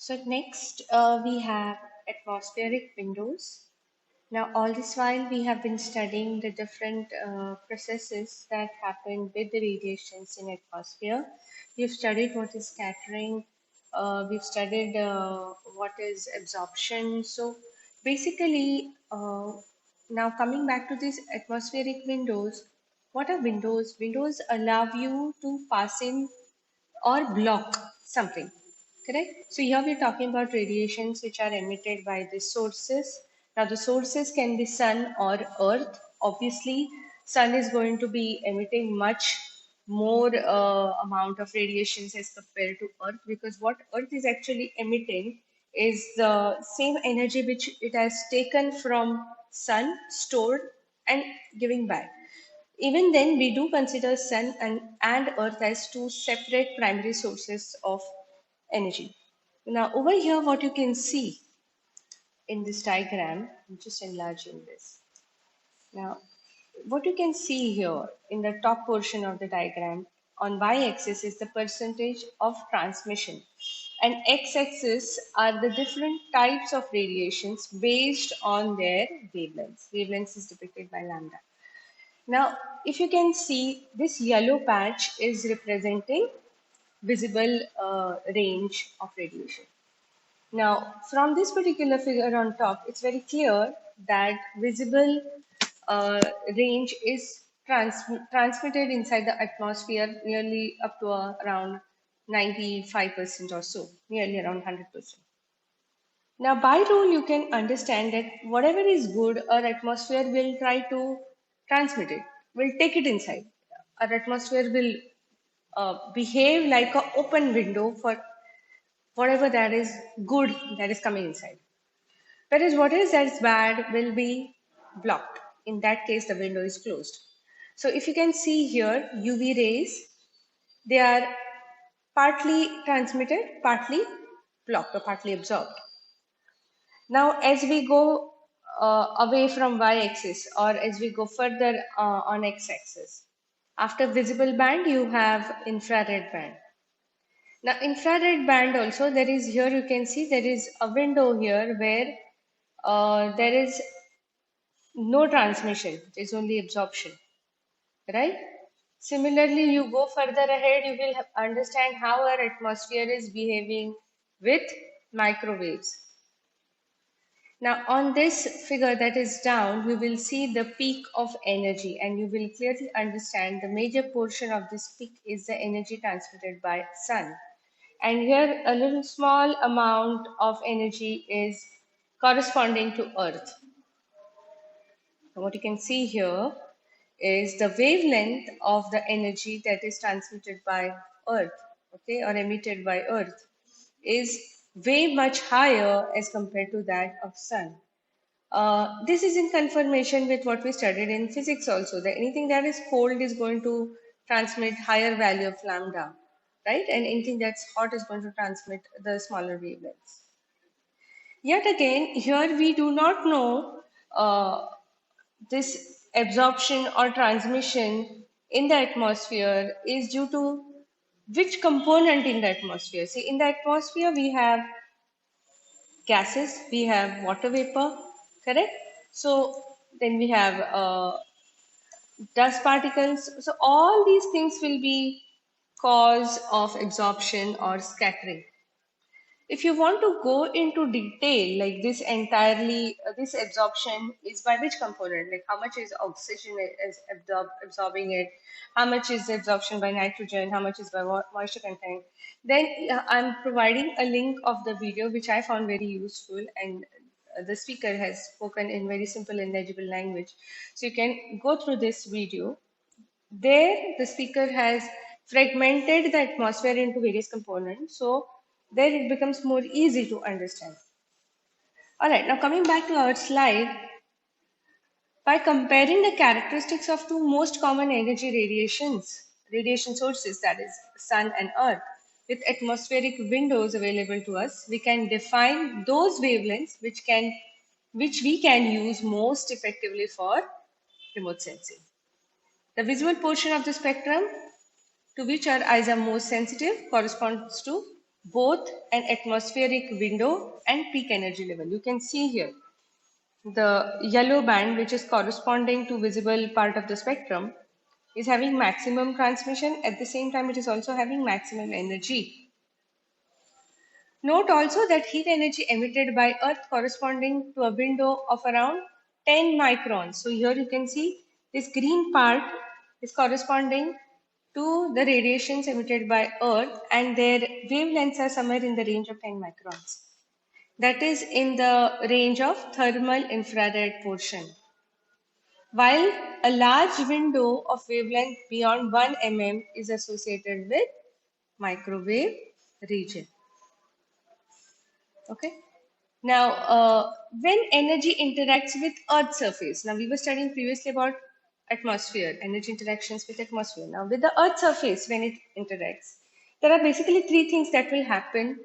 So next we have atmospheric windows. Now all this while we have been studying the different processes that happen with the radiations in atmosphere. We've studied what is scattering. We've studied what is absorption. So basically now coming back to these atmospheric windows, what are windows? Windows allow you to pass in or block something, correct? So here we're talking about radiations which are emitted by the sources. Now the sources can be sun or earth. Obviously sun is going to be emitting much more amount of radiations as compared to earth, because what earth is actually emitting is the same energy which it has taken from sun, stored and giving back. Even then, we do consider Sun and Earth as two separate primary sources of energy. Now, over here, what you can see in this diagram, I'm just enlarging this. Now, what you can see here in the top portion of the diagram, on y-axis is the percentage of transmission, and x-axis are the different types of radiations based on their wavelengths. Wavelengths is depicted by lambda. Now, if you can see, this yellow patch is representing visible range of radiation. Now, from this particular figure on top, it's very clear that visible uh, range is transmitted inside the atmosphere nearly up to around 95% or so, nearly around 100%. Now, by rule, you can understand that whatever is good, our atmosphere will try to transmit it, will take it inside. Our atmosphere will behave like an open window for whatever that is good that is coming inside. Whereas what is that is bad will be blocked. In that case, the window is closed. So if you can see here, UV rays, they are partly transmitted, partly blocked or partly absorbed. Now, as we go away from y-axis, or as we go further on x-axis, after visible band, you have infrared band. Now, infrared band also, there is here you can see there is a window here where there is no transmission, it is only absorption, right? Similarly, you go further ahead, you will understand how our atmosphere is behaving with microwaves. Now, on this figure that is down, we will see the peak of energy, and you will clearly understand the major portion of this peak is the energy transmitted by sun. And here a little small amount of energy is corresponding to earth. So what you can see here is the wavelength of the energy that is transmitted by earth, okay, or emitted by earth is way much higher as compared to that of sun. This is in confirmation with what we studied in physics also, that anything that is cold is going to transmit higher value of lambda, right? And anything that's hot is going to transmit the smaller wavelengths. Yet again, here we do not know this absorption or transmission in the atmosphere is due to which component in the atmosphere. See, in the atmosphere, we have gases, we have water vapor, correct? So then we have dust particles. So all these things will be cause of absorption or scattering. If you want to go into detail, like this entirely, this absorption is by which component? Like how much is oxygen is absorbing it? How much is absorption by nitrogen? How much is by moisture content? Then I'm providing a link of the video which I found very useful, and the speaker has spoken in very simple and legible language. So you can go through this video. There, the speaker has fragmented the atmosphere into various components. So there it becomes more easy to understand. All right, now coming back to our slide, by comparing the characteristics of two most common energy radiation sources, that is sun and earth, with atmospheric windows available to us, we can define those wavelengths which we can use most effectively for remote sensing. The visual portion of the spectrum to which our eyes are most sensitive corresponds to both an atmospheric window and peak energy level. You can see here the yellow band, which is corresponding to visible part of the spectrum, is having maximum transmission. At the same time, it is also having maximum energy. Note also that heat energy emitted by Earth corresponding to a window of around 10 microns. So here you can see this green part is corresponding to the radiations emitted by Earth, and their wavelengths are somewhere in the range of 10 microns. That is in the range of thermal infrared portion. While a large window of wavelength beyond 1 mm is associated with microwave region. Okay. Now, when energy interacts with Earth's surface, now we were studying previously about atmosphere, energy interactions with atmosphere. Now, with the Earth's surface, when it interacts, there are basically three things that will happen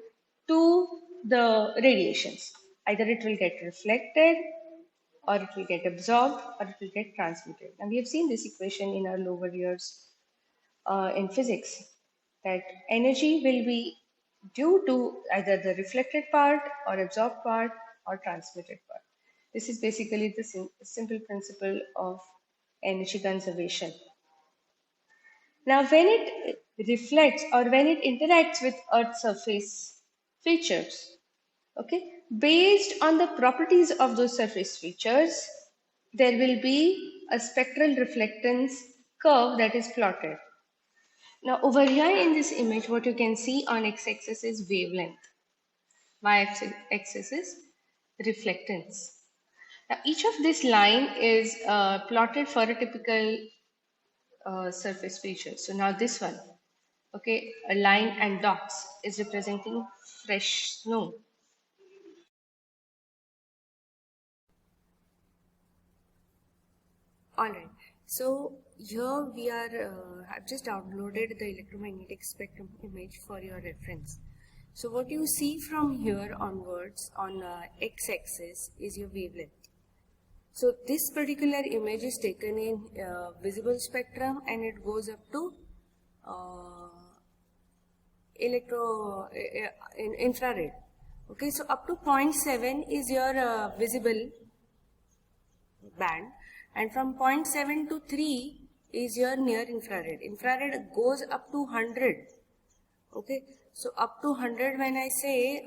to the radiations. Either it will get reflected, or it will get absorbed, or it will get transmitted. And we have seen this equation in our lower years in physics, that energy will be due to either the reflected part or absorbed part or transmitted part. This is basically the simple principle of energy conservation. Now, when it reflects or when it interacts with Earth's surface features, okay, based on the properties of those surface features, there will be a spectral reflectance curve that is plotted. Now over here in this image, what you can see on x-axis is wavelength, y-axis is reflectance. Now each of this line is plotted for a typical surface feature. So now this one, okay, a line and dots is representing fresh snow. Alright, so here we are, I've just downloaded the electromagnetic spectrum image for your reference. So what you see from here onwards on x-axis is your wavelength. So this particular image is taken in visible spectrum, and it goes up to infrared. Okay, so up to 0.7 is your visible band, and from 0.7 to 3 is your near infrared. Infrared goes up to 100. Okay, so up to 100, when I say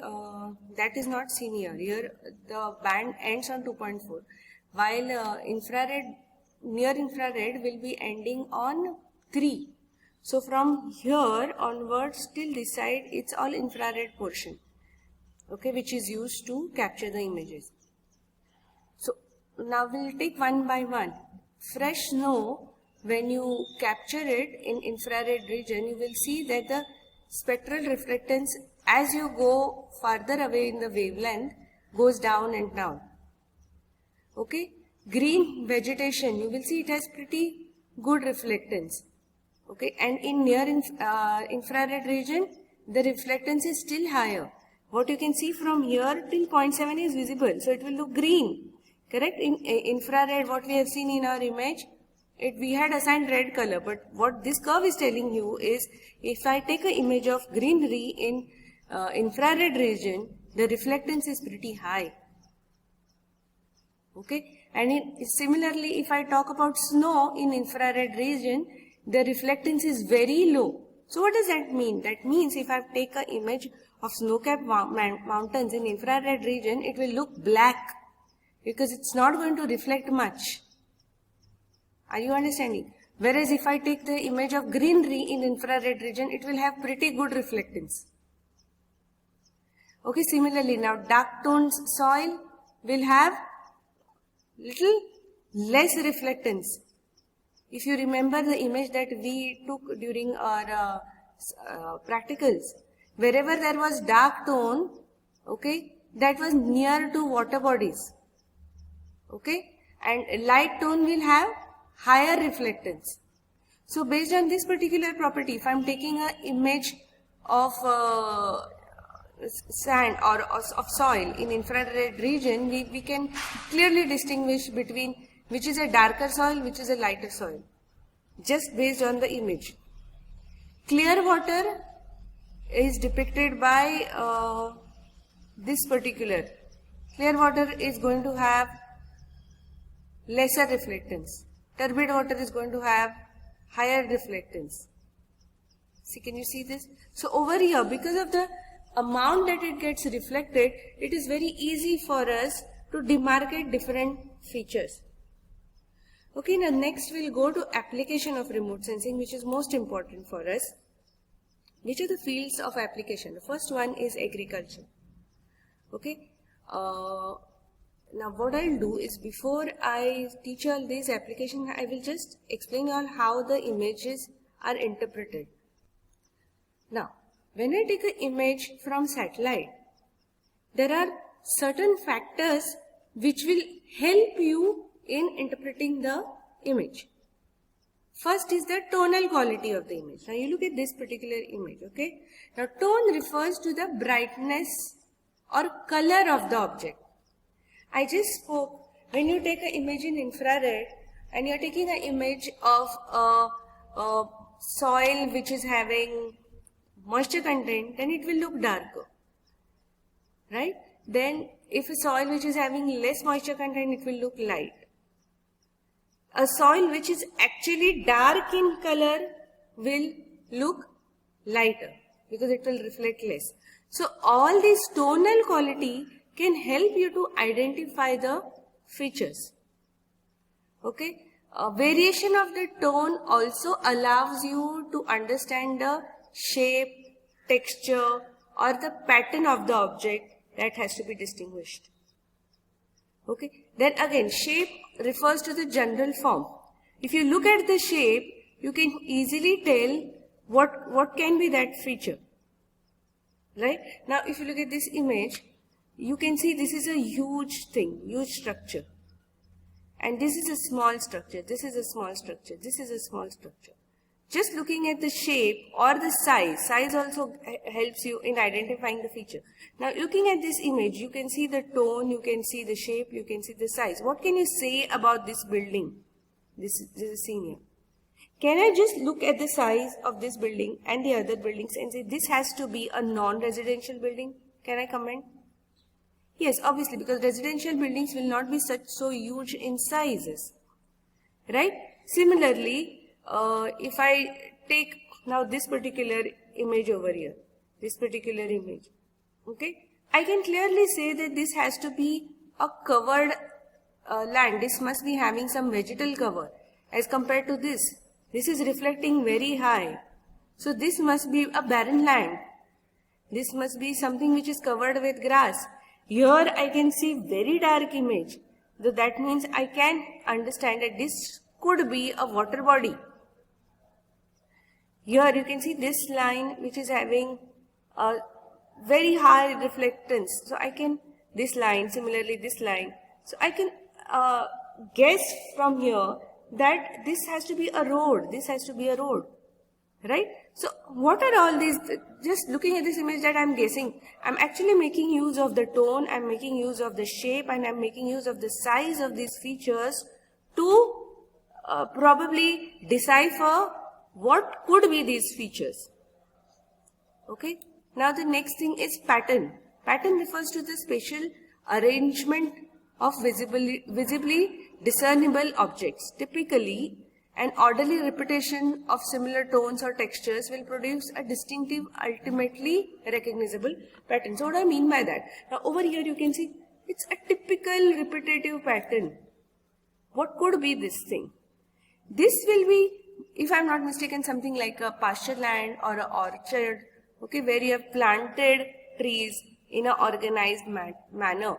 that is not seen here. Here the band ends on 2.4, while near infrared will be ending on 3. So from here onwards till this side, it's all infrared portion, okay, which is used to capture the images. So now we'll take one by one. Fresh snow, when you capture it in infrared region, you will see that the spectral reflectance, as you go farther away in the wavelength, goes down and down. Okay, green vegetation, you will see it has pretty good reflectance. Okay, and in near infrared region, the reflectance is still higher. What you can see from here till 0.7 is visible, so it will look green. Correct? In infrared, what we have seen in our image, we had assigned red color, but what this curve is telling you is, if I take an image of greenery in infrared region, the reflectance is pretty high. Okay, and similarly, if I talk about snow in infrared region, the reflectance is very low. So what does that mean? That means if I take an image of snow-capped mountains in infrared region, it will look black, because it's not going to reflect much. Are you understanding? Whereas if I take the image of greenery in infrared region, it will have pretty good reflectance. Okay, similarly, now dark toned soil will have little less reflectance. If you remember the image that we took during our practicals, wherever there was dark tone, okay, that was near to water bodies. Okay, and light tone will have higher reflectance. So based on this particular property, if I am taking an image of sand or of soil in infrared region, we can clearly distinguish between which is a darker soil, which is a lighter soil, just based on the image. Clear water is depicted by this particular. Clear water is going to have lesser reflectance. Turbid water is going to have higher reflectance. See, can you see this? So over here, because of the amount that it gets reflected, it is very easy for us to demarcate different features. Okay, now next we'll go to application of remote sensing, which is most important for us. Which are the fields of application? The first one is agriculture. Okay. Now what I'll do is, before I teach all these applications, I will just explain you all how the images are interpreted. Now, when I take an image from satellite, there are certain factors which will help you in interpreting the image. First is the tonal quality of the image. Now you look at this particular image, okay? Now tone refers to the brightness or color of the object. I just spoke, when you take an image in infrared and you are taking an image of a soil which is having moisture content, then it will look darker, right? Then if a soil which is having less moisture content, it will look light. A soil which is actually dark in color will look lighter because it will reflect less. So all this tonal quality can help you to identify the features. Okay. Variation of the tone also allows you to understand the shape, texture, or the pattern of the object that has to be distinguished. Okay. Then again, shape refers to the general form. If you look at the shape, you can easily tell what can be that feature. Right? Now, if you look at this image, you can see this is a huge thing, huge structure. And this is a small structure, this is a small structure, this is a small structure. Just looking at the shape or the size also helps you in identifying the feature. Now looking at this image, you can see the tone, you can see the shape, you can see the size. What can you say about this building? This is senior. Can I just look at the size of this building and the other buildings and say this has to be a non-residential building? Can I comment? Yes, obviously, because residential buildings will not be so huge in sizes, right? Similarly, if I take now this particular image over here, this particular image, okay, I can clearly say that this has to be a covered land. This must be having some vegetal cover as compared to this. This is reflecting very high. So this must be a barren land. This must be something which is covered with grass. Here I can see very dark image. So that means I can understand that this could be a water body. Here you can see this line which is having a very high reflectance. So I can, this line, similarly this line. So I can guess from here that this has to be a road. This has to be a road. Right? So what are all these? Just looking at this image that I'm guessing, I'm actually making use of the tone, I'm making use of the shape, and I'm making use of the size of these features to probably decipher what could be these features. Okay. Now the next thing is pattern. Pattern refers to the spatial arrangement of visibly discernible objects. Typically, an orderly repetition of similar tones or textures will produce a distinctive, ultimately recognizable pattern. So what I mean by that? Now over here you can see it's a typical repetitive pattern. What could be this thing? This will be, if I'm not mistaken, something like a pasture land or an orchard, okay, where you have planted trees in an organized manner.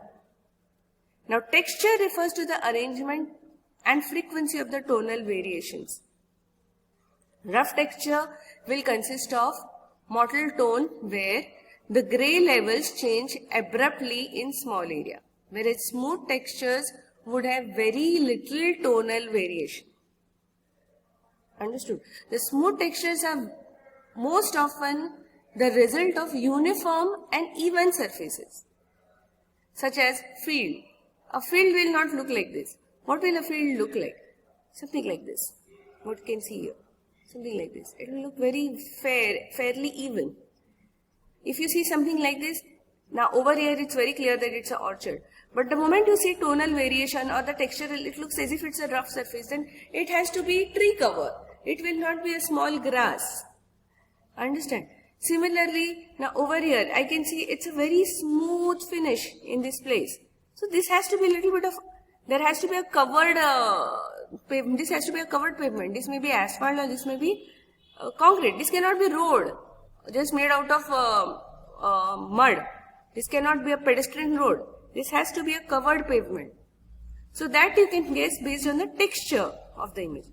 Now texture refers to the arrangement and frequency of the tonal variations. Rough texture will consist of mottled tone where the gray levels change abruptly in small area, whereas smooth textures would have very little tonal variation. Understood? The smooth textures are most often the result of uniform and even surfaces, such as field. A field will not look like this. What will a field look like? Something like this. What you can see here. Something like this. It will look very fairly even. If you see something like this, now over here it's very clear that it's an orchard. But the moment you see tonal variation or the texture, it looks as if it's a rough surface, then it has to be tree cover. It will not be a small grass. Understand? Similarly, now over here, I can see it's a very smooth finish in this place. So this has to be a little bit of, there has to be a covered pavement. This has to be a covered pavement. This may be asphalt or this may be concrete. This cannot be road, just made out of mud. This cannot be a pedestrian road. This has to be a covered pavement. So that you can guess based on the texture of the image.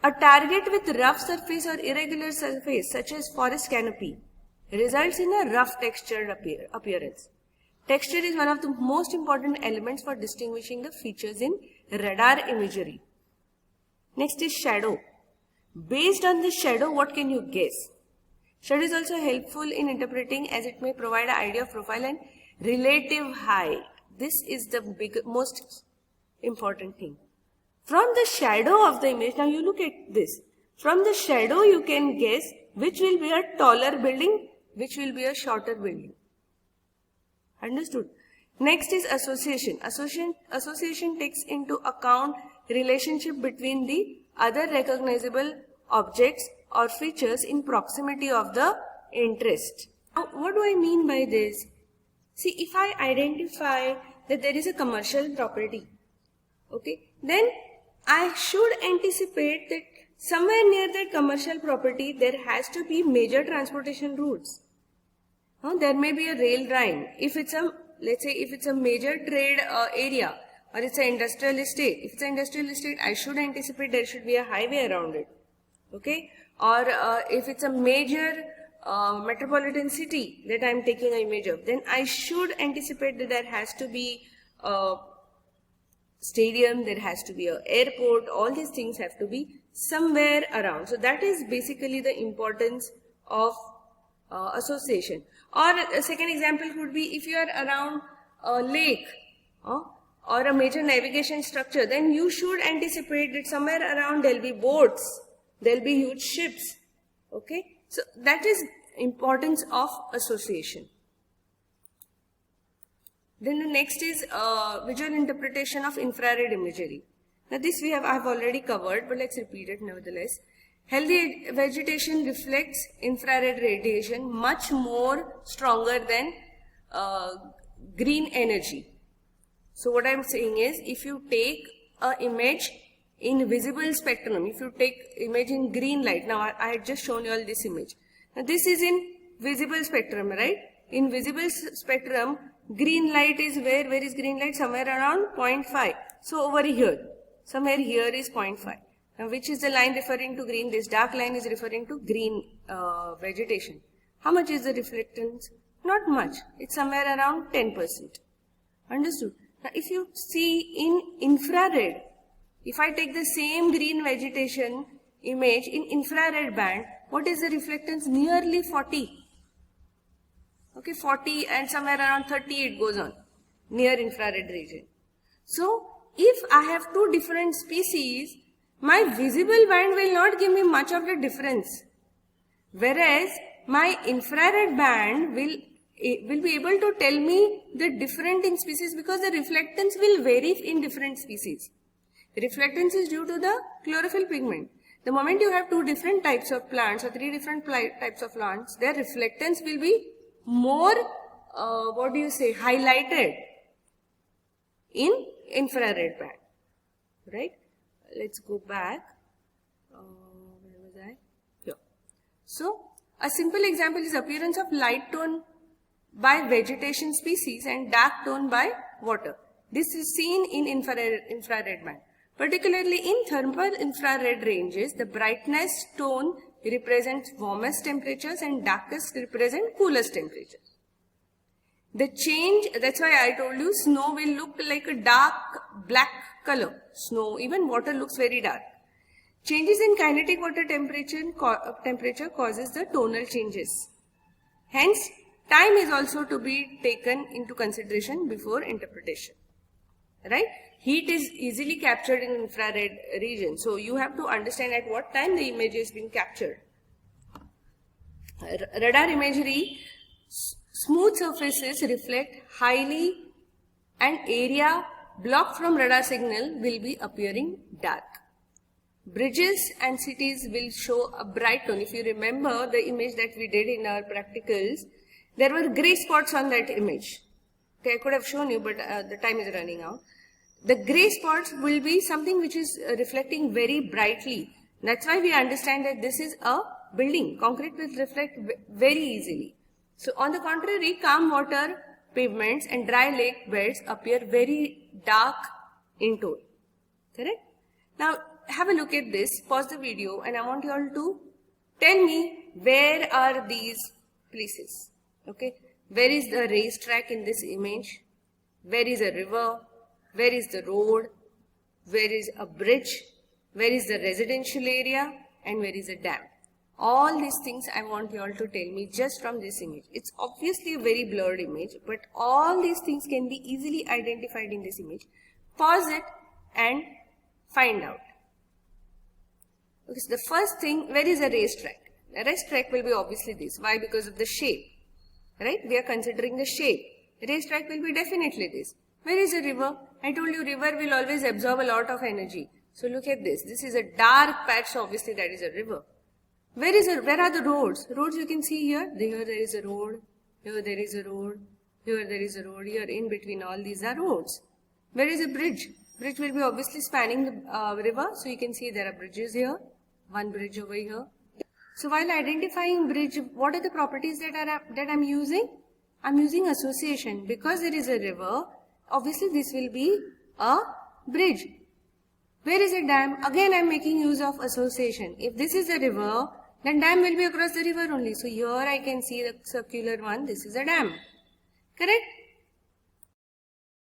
A target with rough surface or irregular surface such as forest canopy results in a rough textured appearance. Texture is one of the most important elements for distinguishing the features in radar imagery. Next is shadow. Based on the shadow, what can you guess? Shadow is also helpful in interpreting as it may provide an idea of profile and relative height. This is the most important thing. From the shadow of the image, now you look at this. From the shadow you can guess which will be a taller building, which will be a shorter building. Understood? Next is association. Association takes into account relationship between the other recognizable objects or features in proximity of the interest. Now, what do I mean by this? See, if I identify that there is a commercial property, okay, then I should anticipate that somewhere near that commercial property there has to be major transportation routes. There may be a rail line. If it's a, let's say, if it's a major trade area or it's an industrial estate. If it's an industrial estate, I should anticipate there should be a highway around it. Okay? Or if it's a major metropolitan city that I'm taking an image of, then I should anticipate that there has to be a stadium, there has to be an airport, all these things have to be somewhere around. So that is basically the importance of association. Or a second example could be if you are around a lake or a major navigation structure, then you should anticipate that somewhere around there will be boats, there will be huge ships. Okay, so that is importance of association. Then the next is visual interpretation of infrared imagery. Now this I've already covered, but let's repeat it nevertheless. Healthy vegetation reflects infrared radiation much more stronger than green energy. So what I'm saying is, if you take an image in visible spectrum, if you take image in green light, now I had just shown you all this image. Now this is in visible spectrum, right? In visible spectrum, green light is where is green light? Somewhere around 0.5. So over here, somewhere here is 0.5. Now which is the line referring to green? This dark line is referring to green vegetation. How much is the reflectance? Not much. It's somewhere around 10%. Understood? Now if you see in infrared, if I take the same green vegetation image in infrared band, what is the reflectance? Nearly 40. Okay, 40 and somewhere around 30 it goes on, near infrared region. So if I have two different species, my visible band will not give me much of the difference. Whereas my infrared band will be able to tell me the difference in species, because the reflectance will vary in different species. The reflectance is due to the chlorophyll pigment. The moment you have two different types of plants or three different types of plants, their reflectance will be more, highlighted in infrared band. Right? Let's go back. Where was I? Here. So, a simple example is appearance of light tone by vegetation species and dark tone by water. This is seen in infrared band. Particularly in thermal infrared ranges, the brightness tone represents warmest temperatures and darkest represent coolest temperatures. The change, that's why I told you snow will look like a dark black color. Snow, even water looks very dark. Changes in kinetic water temperature causes the tonal changes. Hence, time is also to be taken into consideration before interpretation. Right? Heat is easily captured in infrared region. So you have to understand at what time the image is being captured. Radar imagery, smooth surfaces reflect highly and area blocked from radar signal will be appearing dark. Bridges and cities will show a bright tone. If you remember the image that we did in our practicals, there were gray spots on that image. Okay, I could have shown you, but the time is running out. The gray spots will be something which is reflecting very brightly. That's why we understand that this is a building. Concrete will reflect very easily. So on the contrary, calm water pavements and dry lake beds appear very dark in tone. Correct? Now have a look at this. Pause the video and I want you all to tell me where are these places. Okay? Where is the racetrack in this image? Where is a river? Where is the road? Where is a bridge? Where is the residential area? And where is a dam? All these things I want you all to tell me just from this image. It's obviously a very blurred image, but all these things can be easily identified in this image. Pause it and find out. Okay, so the first thing, where is a racetrack? A racetrack will be obviously this. Why? Because of the shape. Right? We are considering the shape. Racetrack will be definitely this. Where is a river? I told you river will always absorb a lot of energy. So look at this. This is a dark patch, so obviously that is a river. Where are the roads? Roads you can see here. Here there is a road. Here there is a road. Here there is a road. Here in between all these are roads. Where is a bridge? Bridge will be obviously spanning the river. So you can see there are bridges here. One bridge over here. So while identifying bridge, what are the properties that I'm using? I'm using association. Because there is a river, obviously this will be a bridge. Where is a dam? Again I'm making use of association. If this is a river, then dam will be across the river only. So here I can see the circular one. This is a dam. Correct?